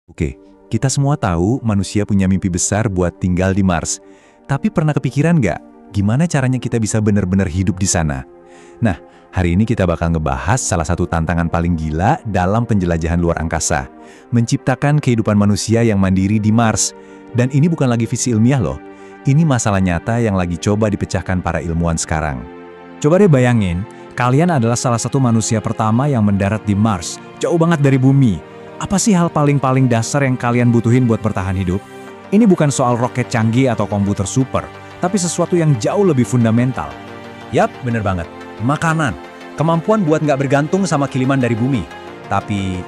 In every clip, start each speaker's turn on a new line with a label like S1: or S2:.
S1: Oke, kita semua tahu manusia punya mimpi besar buat tinggal di Mars. Tapi pernah kepikiran nggak, gimana caranya kita bisa benar-benar hidup di sana? Nah, hari ini kita bakal ngebahas salah satu tantangan paling gila dalam penjelajahan luar angkasa. Menciptakan kehidupan manusia yang mandiri di Mars. Dan ini bukan lagi visi ilmiah loh. Ini masalah nyata yang lagi coba dipecahkan para ilmuwan sekarang.
S2: Coba deh bayangin, kalian adalah salah satu manusia pertama yang mendarat di Mars, jauh banget dari bumi. Apa sih hal paling dasar yang kalian butuhin buat bertahan hidup? Ini bukan soal roket canggih atau komputer super, tapi sesuatu yang jauh lebih fundamental.
S3: Yap, bener banget. Makanan. Kemampuan buat nggak bergantung sama kiriman dari bumi. Tapi,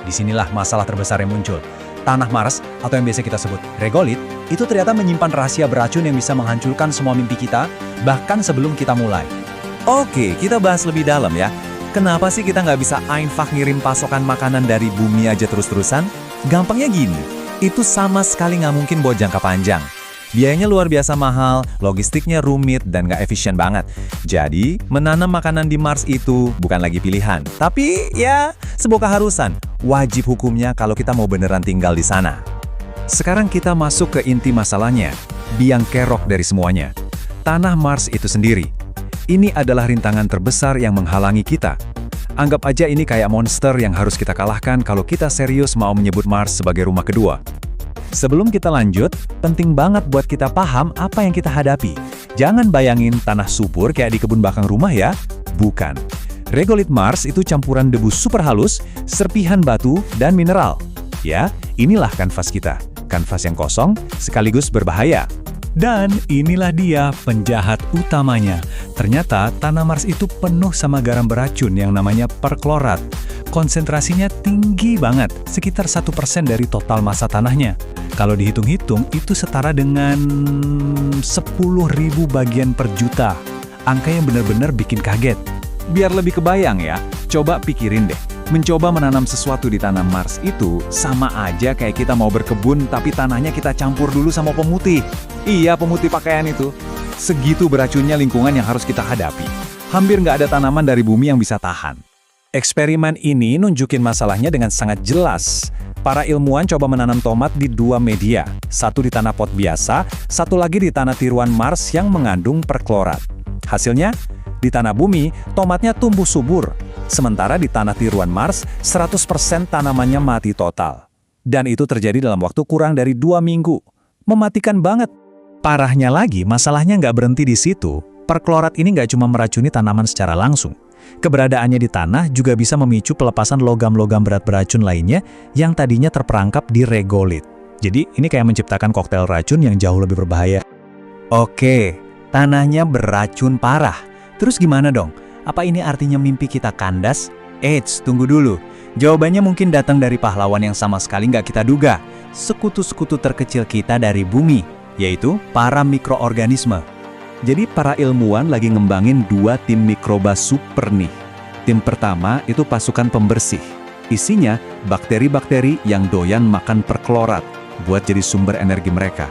S3: disinilah masalah terbesar yang muncul. Tanah Mars, atau yang biasa kita sebut regolith, itu ternyata menyimpan rahasia beracun yang bisa menghancurkan semua mimpi kita, bahkan sebelum kita mulai.
S1: Oke, kita bahas lebih dalam ya. Kenapa sih kita nggak bisa einfach ngirim pasokan makanan dari bumi aja terus-terusan? Gampangnya gini, itu sama sekali nggak mungkin buat jangka panjang. Biayanya luar biasa mahal, logistiknya rumit, dan nggak efisien banget. Jadi, menanam makanan di Mars itu bukan lagi pilihan. Tapi, ya, sebuah keharusan. Wajib hukumnya kalau kita mau beneran tinggal di sana. Sekarang kita masuk ke inti masalahnya, biang kerok dari semuanya. Tanah Mars itu sendiri. Ini adalah rintangan terbesar yang menghalangi kita. Anggap aja ini kayak monster yang harus kita kalahkan kalau kita serius mau menyebut Mars sebagai rumah kedua. Sebelum kita lanjut, penting banget buat kita paham apa yang kita hadapi. Jangan bayangin tanah subur kayak di kebun belakang rumah ya. Bukan. Regolith Mars itu campuran debu super halus, serpihan batu, dan mineral. Ya, inilah kanvas kita. Kanvas yang kosong, sekaligus berbahaya.
S2: Dan inilah dia penjahat utamanya. Ternyata tanah Mars itu penuh sama garam beracun yang namanya perklorat. Konsentrasinya tinggi banget, sekitar 1% dari total massa tanahnya. Kalau dihitung-hitung, itu setara dengan 10.000 bagian per juta. Angka yang benar-benar bikin kaget.
S1: Biar lebih kebayang ya, coba pikirin deh. Mencoba menanam sesuatu di tanah Mars itu sama aja kayak kita mau berkebun tapi tanahnya kita campur dulu sama pemutih. Iya, pemutih pakaian itu. Segitu beracunnya lingkungan yang harus kita hadapi. Hampir nggak ada tanaman dari bumi yang bisa tahan. Eksperimen ini nunjukin masalahnya dengan sangat jelas. Para ilmuwan coba menanam tomat di dua media. Satu di tanah pot biasa, satu lagi di tanah tiruan Mars yang mengandung perklorat. Hasilnya, di tanah bumi, tomatnya tumbuh subur. Sementara di tanah tiruan Mars, 100% tanamannya mati total. Dan itu terjadi dalam waktu kurang dari 2 minggu. Mematikan banget. Parahnya lagi, masalahnya nggak berhenti di situ. Perklorat ini nggak cuma meracuni tanaman secara langsung. Keberadaannya di tanah juga bisa memicu pelepasan logam-logam berat beracun lainnya yang tadinya terperangkap di regolith. Jadi ini kayak menciptakan koktail racun yang jauh lebih berbahaya. Oke, tanahnya beracun parah. Terus gimana dong? Apa ini artinya mimpi kita kandas? Eits, tunggu dulu. Jawabannya mungkin datang dari pahlawan yang sama sekali nggak kita duga. Sekutu-sekutu terkecil kita dari bumi, yaitu para mikroorganisme. Jadi para ilmuwan lagi ngembangin 2 tim mikroba super nih. Tim pertama itu pasukan pembersih. Isinya bakteri-bakteri yang doyan makan perklorat buat jadi sumber energi mereka.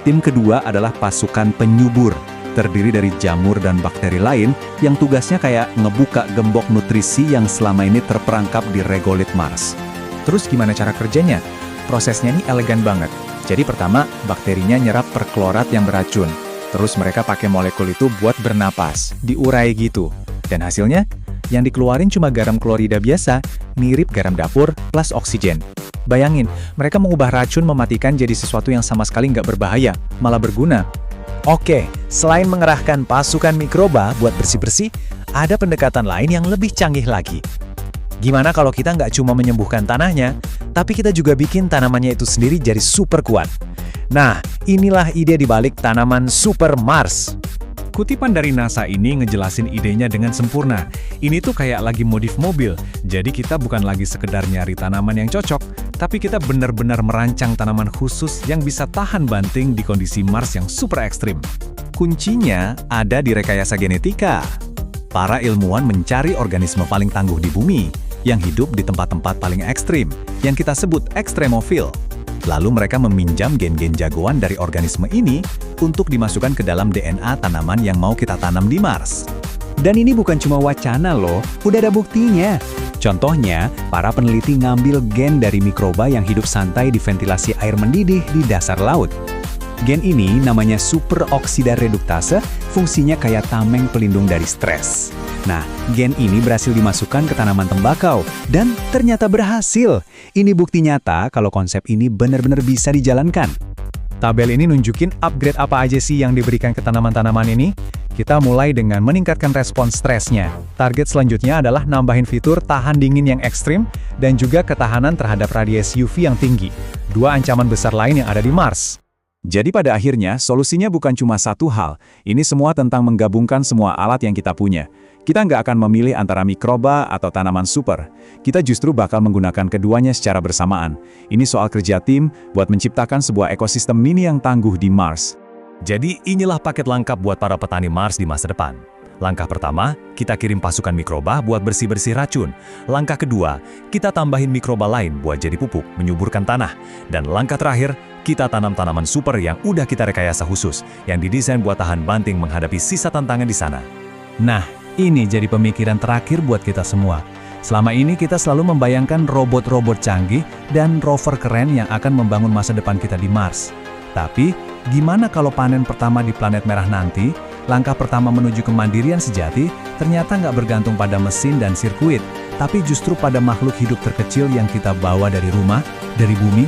S1: Tim kedua adalah pasukan penyubur. Terdiri dari jamur dan bakteri lain yang tugasnya kayak ngebuka gembok nutrisi yang selama ini terperangkap di regolith Mars. Terus gimana cara kerjanya? Prosesnya ini elegan banget. Jadi pertama, bakterinya nyerap perklorat yang beracun. Terus mereka pakai molekul itu buat bernapas, diurai gitu. Dan hasilnya, yang dikeluarin cuma garam klorida biasa, mirip garam dapur plus oksigen. Bayangin, mereka mengubah racun mematikan jadi sesuatu yang sama sekali nggak berbahaya, malah berguna. Oke, selain mengerahkan pasukan mikroba buat bersih-bersih, ada pendekatan lain yang lebih canggih lagi. Gimana kalau kita nggak cuma menyembuhkan tanahnya, tapi kita juga bikin tanamannya itu sendiri jadi super kuat? Nah, inilah ide di balik tanaman Super Mars. Kutipan dari NASA ini ngejelasin idenya dengan sempurna. Ini tuh kayak lagi modif mobil, jadi kita bukan lagi sekedar nyari tanaman yang cocok, tapi kita benar-benar merancang tanaman khusus yang bisa tahan banting di kondisi Mars yang super ekstrim. Kuncinya ada di rekayasa genetika. Para ilmuwan mencari organisme paling tangguh di bumi, yang hidup di tempat-tempat paling ekstrim, yang kita sebut ekstremofil. Lalu mereka meminjam gen-gen jagoan dari organisme ini untuk dimasukkan ke dalam DNA tanaman yang mau kita tanam di Mars. Dan ini bukan cuma wacana loh, udah ada buktinya. Contohnya, para peneliti ngambil gen dari mikroba yang hidup santai di ventilasi air mendidih di dasar laut. Gen ini namanya superoksida reduktase, fungsinya kayak tameng pelindung dari stres. Nah, gen ini berhasil dimasukkan ke tanaman tembakau, dan ternyata berhasil. Ini bukti nyata kalau konsep ini benar-benar bisa dijalankan.
S2: Tabel ini nunjukin upgrade apa aja sih yang diberikan ke tanaman-tanaman ini. Kita mulai dengan meningkatkan respons stresnya. Target selanjutnya adalah nambahin fitur tahan dingin yang ekstrim dan juga ketahanan terhadap radiasi UV yang tinggi. Dua ancaman besar lain yang ada di Mars.
S1: Jadi pada akhirnya, solusinya bukan cuma satu hal. Ini semua tentang menggabungkan semua alat yang kita punya. Kita nggak akan memilih antara mikroba atau tanaman super. Kita justru bakal menggunakan keduanya secara bersamaan. Ini soal kerja tim buat menciptakan sebuah ekosistem mini yang tangguh di Mars.
S2: Jadi inilah paket lengkap buat para petani Mars di masa depan. Langkah pertama, kita kirim pasukan mikroba buat bersih-bersih racun. Langkah kedua, kita tambahin mikroba lain buat jadi pupuk, menyuburkan tanah. Dan langkah terakhir, kita tanam tanaman super yang udah kita rekayasa khusus, yang didesain buat tahan banting menghadapi sisa tantangan di sana.
S3: Nah, ini jadi pemikiran terakhir buat kita semua. Selama ini kita selalu membayangkan robot-robot canggih dan rover keren yang akan membangun masa depan kita di Mars. Tapi, gimana kalau panen pertama di planet merah nanti? Langkah pertama menuju kemandirian sejati ternyata nggak bergantung pada mesin dan sirkuit, tapi justru pada makhluk hidup terkecil yang kita bawa dari rumah, dari bumi,